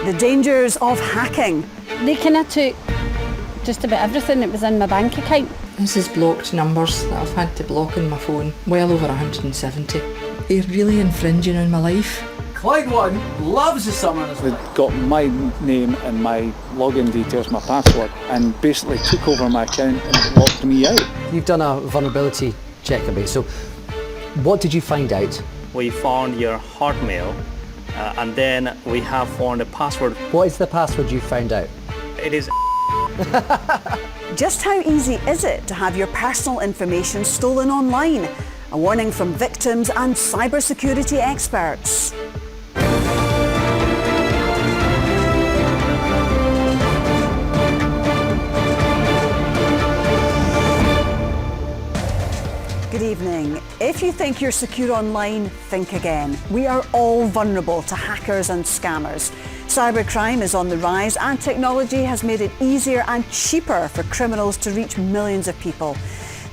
The dangers of hacking. They kind of took just about everything that was in my bank account. This is blocked numbers that I've had to block on my phone, well over 170. They're really infringing on my life. Clyde One loves the summer. They got my name and my login details, my password, and basically took over my account and locked me out. You've done a vulnerability check on me, so what did you find out? We found your Hotmail, and then we have found a password. What is the password you found out? It is Just how easy is it to have your personal information stolen online? A warning from victims and cybersecurity experts. Good evening. If you think you're secure online, think again. We are all vulnerable to hackers and scammers. Cybercrime is on the rise and technology has made it easier and cheaper for criminals to reach millions of people.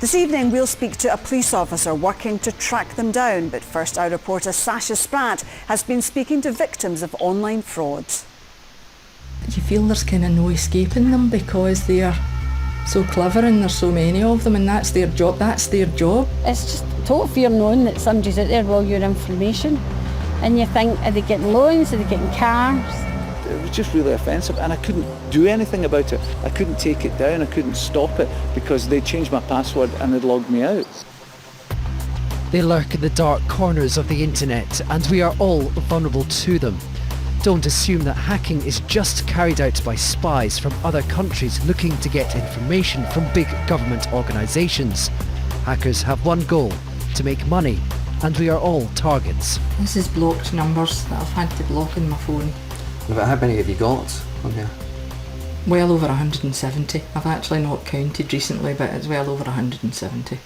This evening we'll speak to a police officer working to track them down, but first our reporter Sasha Spratt has been speaking to victims of online fraud. You feel there's kind of no escaping them because they are so clever and there's so many of them, and that's their job. It's just total fear knowing that somebody's out there with all your information, and you think, are they getting loans, are they getting cars? It was just really offensive, and I couldn't do anything about it. I couldn't take it down, I couldn't stop it because they changed my password and they'd logged me out. They lurk in the dark corners of the internet, and we are all vulnerable to them. Don't assume that hacking is just carried out by spies from other countries looking to get information from big government organisations. Hackers have one goal: to make money, and we are all targets. This is blocked numbers that I've had to block on my phone. But how many have you got on here? Well over 170. I've actually not counted recently, but it's well over 170.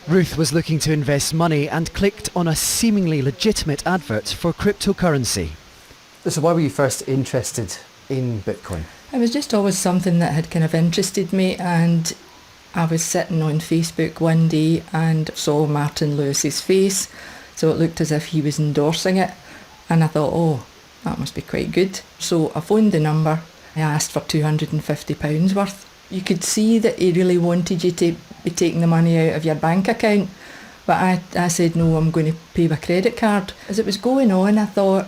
Ruth was looking to invest money and clicked on a seemingly legitimate advert for cryptocurrency. So why were you first interested in Bitcoin? It was just always something that had kind of interested me, and I was sitting on Facebook one day and saw Martin Lewis's face, so it looked as if he was endorsing it, and I thought, oh, that must be quite good. So I phoned the number, I asked for £250 worth. You could see that he really wanted you to be taking the money out of your bank account, but I said, no, I'm going to pay by credit card. As it was going on, I thought,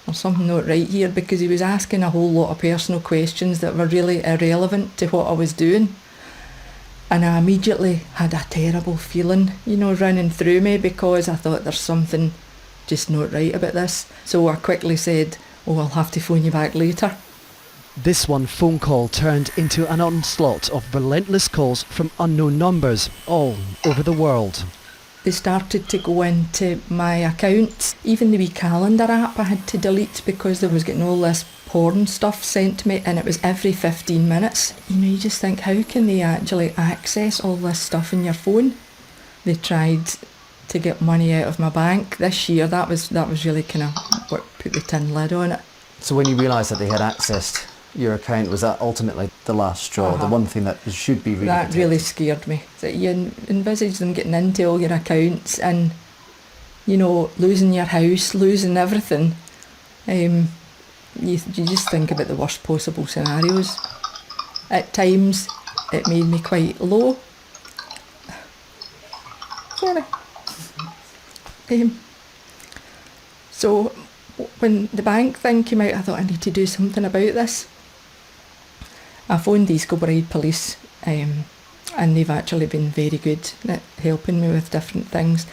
there's something not right here, because he was asking a whole lot of personal questions that were really irrelevant to what I was doing. And I immediately had a terrible feeling, running through me, because I thought there's something just not right about this. So I quickly said, oh, I'll have to phone you back later. This one phone call turned into an onslaught of relentless calls from unknown numbers all over the world. They started to go into my accounts. Even the wee calendar app I had to delete because there was getting all this porn stuff sent to me, and it was every 15 minutes. You just think, how can they actually access all this stuff in your phone? They tried to get money out of my bank this year. That was really kind of what put the tin lid on it. So when you realised that they had accessed your account, was that ultimately the last straw, the one thing that should be really That protected? really scared me. That you envisage them getting into all your accounts and, losing your house, losing everything. You just think about the worst possible scenarios. At times, it made me quite low. Sorry. So when the bank thing came out, I thought I need to do something about this. I phoned the Kilbride police, and they've actually been very good at helping me with different things,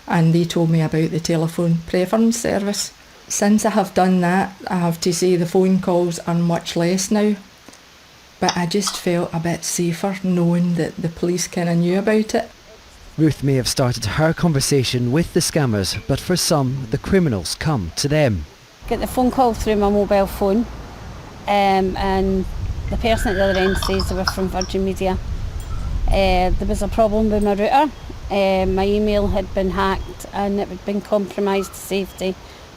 and they told me about the telephone preference service. Since I have done that, I have to say the phone calls are much less now, but I just felt a bit safer knowing that the police kind of knew about it. Ruth may have started her conversation with the scammers, but for some, the criminals come to them. Get the phone call through my mobile phone, and the person at the other end says they were from Virgin Media. There was a problem with my router. My email had been hacked and it had been compromised to safety.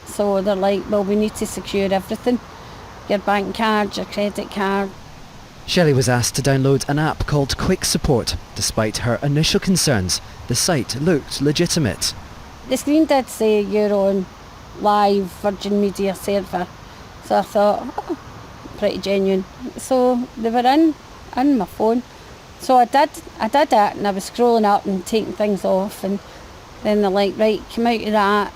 So they're like, well, we need to secure everything. Your bank card, your credit card. Shelley was asked to download an app called Quick Support. Despite her initial concerns, the site looked legitimate. The screen did say you're on live Virgin Media server. So I thought, oh, pretty genuine. So they were in my phone. So I did it, and I was scrolling up and taking things off, and then they're like, right, come out of that,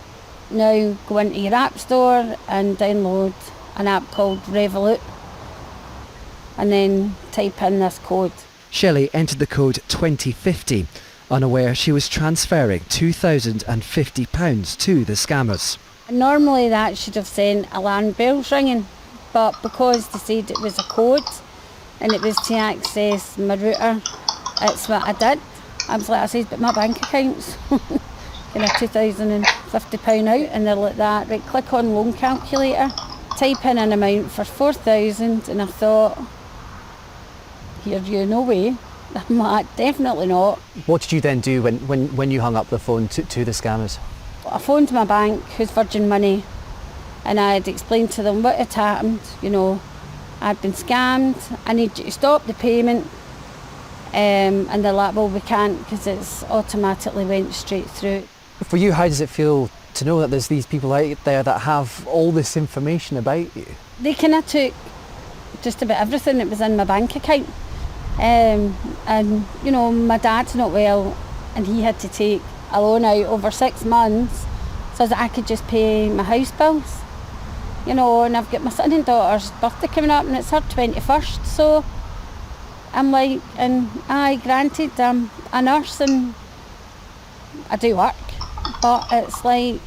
now go into your app store and download an app called Revolut, and then type in this code. Shelley entered the code 2050, unaware she was transferring £2,050 to the scammers. Normally that should have sent alarm bells ringing, but because they said it was a code and it was to access my router, it's what I did. I was like, I said, but my bank account's £2,050 out, and they're like that, right, click on loan calculator, type in an amount for 4,000, and I thought, here, you, no way. I'm like, definitely not. What did you then do when you hung up the phone to the scammers? I phoned my bank, who's Virgin Money, and I had explained to them what had happened. You know, I'd been scammed, I need you to stop the payment. And they're like, well, we can't, because it's automatically went straight through. For you, how does it feel to know that there's these people out there that have all this information about you? They kind of took just about everything that was in my bank account. And, you know, my dad's not well, and he had to take a loan out over 6 months so that I could just pay my house bills. You know, and I've got my son and daughter's birthday coming up, and it's her 21st, so I'm like, and granted, I'm a nurse and I do work, but it's like,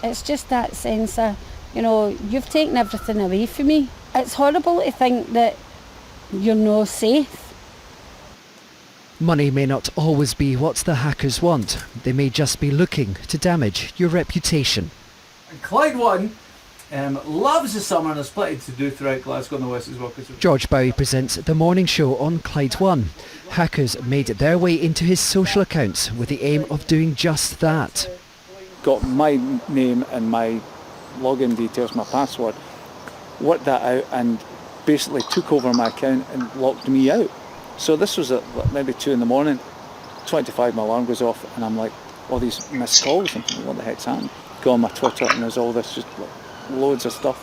it's just that sense of, you know, you've taken everything away from me. It's horrible to think that you're no safe. Money may not always be what the hackers want. They may just be looking to damage your reputation. And Clyde One loves the summer and has plenty to do throughout Glasgow and the West as well. George Bowie presents The Morning Show on Clyde One. Hackers made their way into his social accounts with the aim of doing just that. Got my name and my login details, my password, worked that out and basically took over my account and locked me out. So this was at maybe 2 a.m, 25 my alarm goes off, and I'm like, all these missed calls, and what the heck's happened? Go on my Twitter and there's all this, just loads of stuff,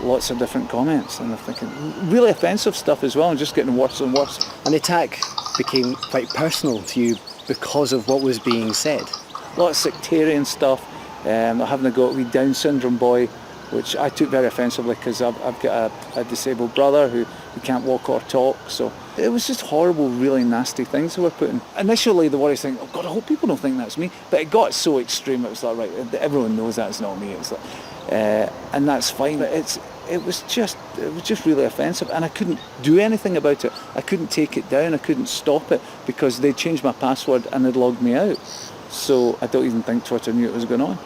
lots of different comments, and I'm thinking, really offensive stuff as well, and just getting worse and worse. And the attack became quite personal to you because of what was being said. A lot of sectarian stuff, having a go at wee Down syndrome boy, which I took very offensively because I've got a disabled brother who can't walk or talk. So it was just horrible, really nasty things they were putting. Initially the worry thing, oh God, I hope people don't think that's me. But it got so extreme, it was like, right, everyone knows that's not me. It's like, and that's fine. But it was just really offensive, and I couldn't do anything about it. I couldn't take it down, I couldn't stop it because they changed my password and they'd logged me out. So I don't even think Twitter knew it was going on.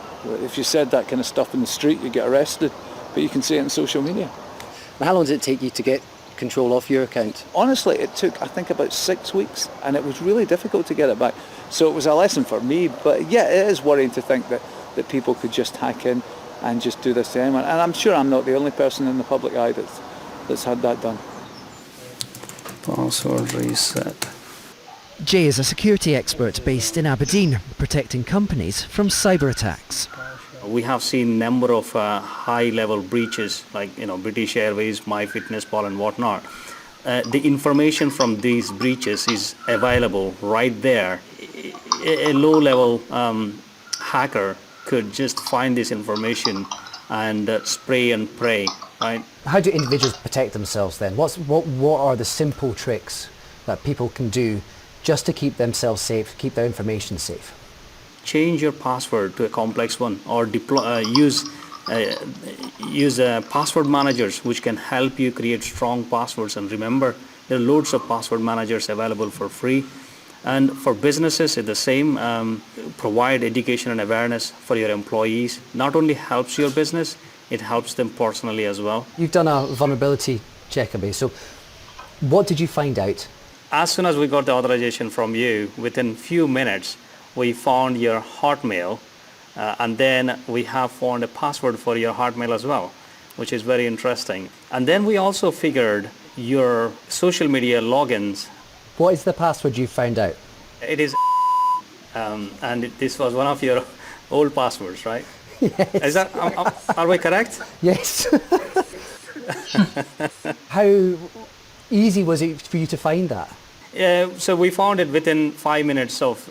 If you said that kind of stuff in the street, you get arrested, but you can say it on social media. Now, how long did it take you to get control of your account? Honestly, it took, I think, about 6 weeks, and it was really difficult to get it back. So it was a lesson for me, but yeah, it is worrying to think that people could just hack in and just do this to anyone. And I'm sure I'm not the only person in the public eye that's had that done. Password reset. Jay is a security expert based in Aberdeen, protecting companies from cyber attacks. We have seen a number of high-level breaches, like British Airways, MyFitnessPal, and whatnot. The information from these breaches is available right there. A low-level hacker could just find this information and spray and pray, right? How do individuals protect themselves then? What are the simple tricks that people can do just to keep themselves safe, keep their information safe? Change your password to a complex one, or use password managers which can help you create strong passwords. And remember, there are loads of password managers available for free. And for businesses, it's the same. Provide education and awareness for your employees. Not only helps your business, it helps them personally as well. You've done a vulnerability check, so what did you find out? As soon as we got the authorization from you, within few minutes, we found your Hotmail, and then we have found a password for your Hotmail as well, which is very interesting. And then we also figured your social media logins. What is the password you found out? It is and this was one of your old passwords, right? Yes. Is that, are we correct? Yes. How easy was it for you to find that? So we found it within 5 minutes of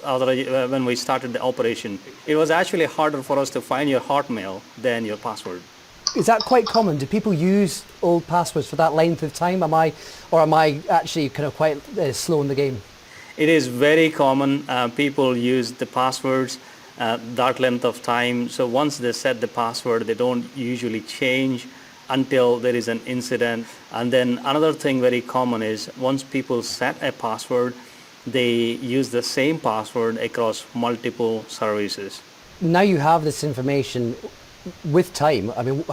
when we started the operation. It was actually harder for us to find your Hotmail than your password. Is that quite common? Do people use old passwords for that length of time? Am I actually kind of quite slow in the game? It is very common. People use the passwords that length of time. So once they set the password, they don't usually change until there is an incident. And then another thing very common is once people set a password, they use the same password across multiple services. Now you have this information with time. I mean,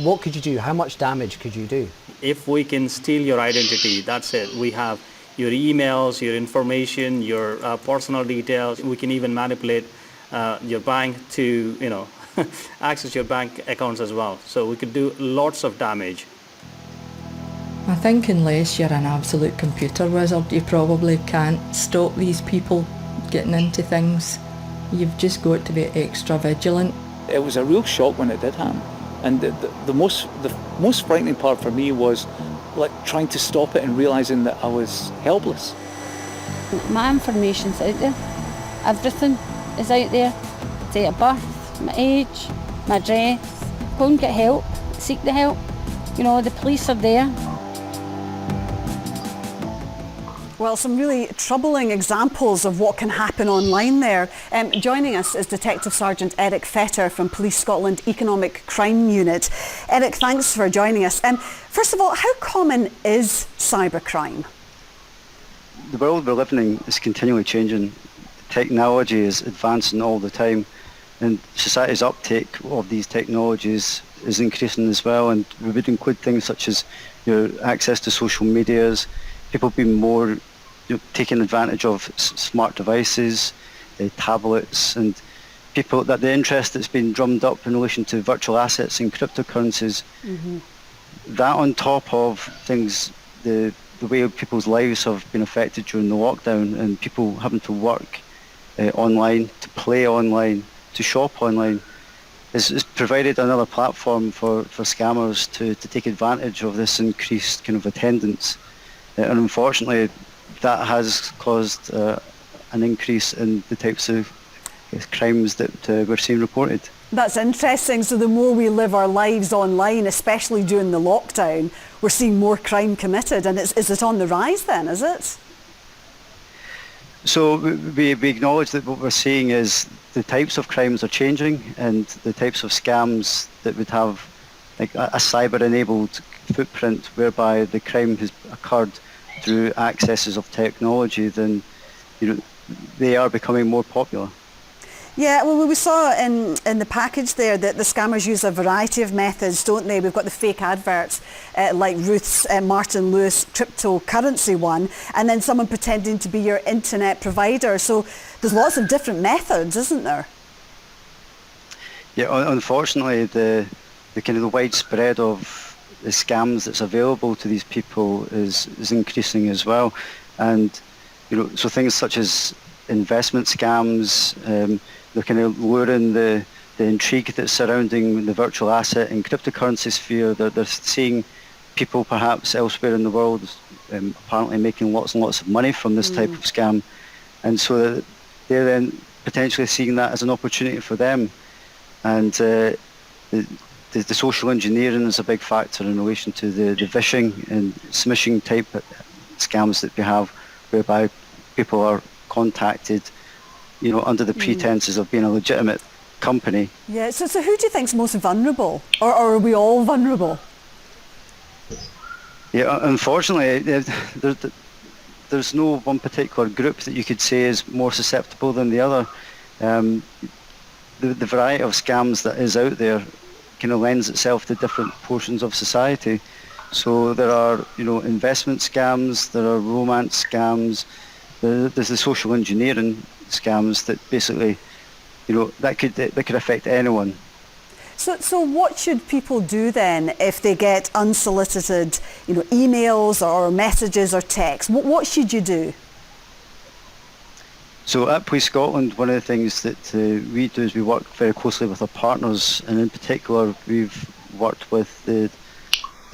what could you do? How much damage could you do? If we can steal your identity, that's it. We have your emails, your information, your personal details. We can even manipulate your bank to, access your bank accounts as well. So we could do lots of damage. I think unless you're an absolute computer wizard, you probably can't stop these people getting into things. You've just got to be extra vigilant. It was a real shock when it did happen. And the most frightening part for me was like trying to stop it and realising that I was helpless. My information's out there. Everything is out there. Date of birth, my age, my address. Go and get help. Seek the help. The police are there. Well, some really troubling examples of what can happen online there. Joining us is Detective Sergeant Eric Fetter from Police Scotland Economic Crime Unit. Eric, thanks for joining us. First of all, how common is cybercrime? The world we're living in is continually changing. Technology is advancing all the time, and society's uptake of these technologies is increasing as well, and we would include things such as your access to social medias, people being more taking advantage of smart devices, tablets, and people that the interest that's been drummed up in relation to virtual assets and cryptocurrencies. Mm-hmm. That on top of things, the way people's lives have been affected during the lockdown, and people having to work online, to play online, to shop online, has provided another platform for scammers to take advantage of this increased kind of attendance. And unfortunately, that has caused an increase in the types of crimes that we're seeing reported. That's interesting. So the more we live our lives online, especially during the lockdown, we're seeing more crime committed. And is it on the rise then, is it? So we acknowledge that what we're seeing is the types of crimes are changing, and the types of scams that would have like a cyber-enabled footprint whereby the crime has occurred through accesses of technology, then they are becoming more popular. Yeah, well, we saw in the package there that the scammers use a variety of methods, don't they? We've got the fake adverts like Ruth's Martin Lewis cryptocurrency one, and then someone pretending to be your internet provider. So there's lots of different methods, isn't there? Yeah, unfortunately, the kind of the widespread of the scams that's available to these people is increasing as well, and so things such as investment scams, they're kind of luring the intrigue that's surrounding the virtual asset and cryptocurrency sphere. They're seeing people perhaps elsewhere in the world apparently making lots and lots of money from this type of scam, and so they're then potentially seeing that as an opportunity for them. And the social engineering is a big factor in relation to the phishing and smishing type scams that we have, whereby people are contacted, under the pretenses of being a legitimate company. Yeah. So who do you think's most vulnerable, or are we all vulnerable? Yeah. Unfortunately, there's no one particular group that you could say is more susceptible than the other. The variety of scams that is out there kind of lends itself to different portions of society. So there are, investment scams, there are romance scams, there's the social engineering scams that basically, that could affect anyone. So what should people do then if they get unsolicited, emails or messages or texts? What should you do? So at Police Scotland, one of the things that we do is we work very closely with our partners, and in particular we've worked with the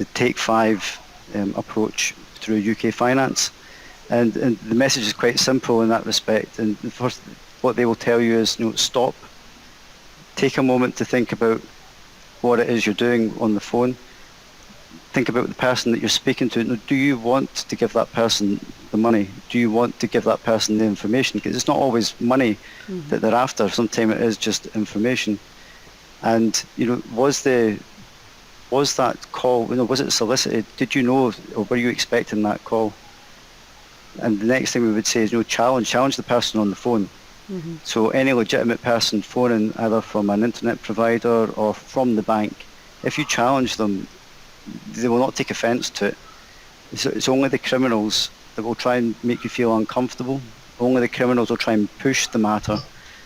the Take 5 approach through UK Finance. And the message is quite simple in that respect. And the first, what they will tell you is, stop. Take a moment to think about what it is you're doing on the phone. Think about the person that you're speaking to. Do you want to give that person the money? Do you want to give that person the information? Because it's not always money that they're after. Sometimes it is just information. And was that call? Was it solicited? Did you know, or were you expecting that call? And the next thing we would say is, challenge the person on the phone. So any legitimate person phoning either from an internet provider or from the bank, if you challenge them, they will not take offence to it. It's only the criminals that will try and make you feel uncomfortable. Only the criminals will try and push the matter.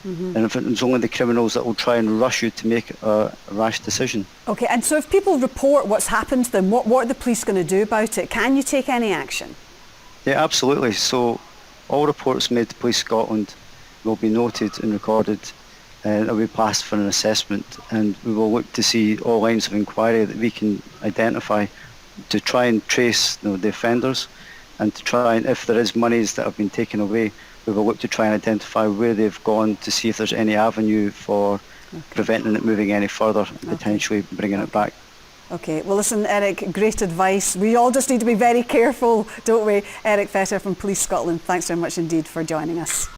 And it's only the criminals that will try and rush you to make a rash decision. Okay, and so if people report what's happened to them, what are the police going to do about it? Can you take any action? Yeah, absolutely. So all reports made to Police Scotland will be noted and recorded, and will be passed for an assessment, and we will look to see all lines of inquiry that we can identify to try and trace the offenders, and to try and, if there is monies that have been taken away, we will look to try and identify where they've gone to see if there's any avenue for preventing it moving any further and potentially bringing it back. Okay, well listen, Eric, great advice. We all just need to be very careful, don't we? Eric Fetter from Police Scotland, thanks very much indeed for joining us.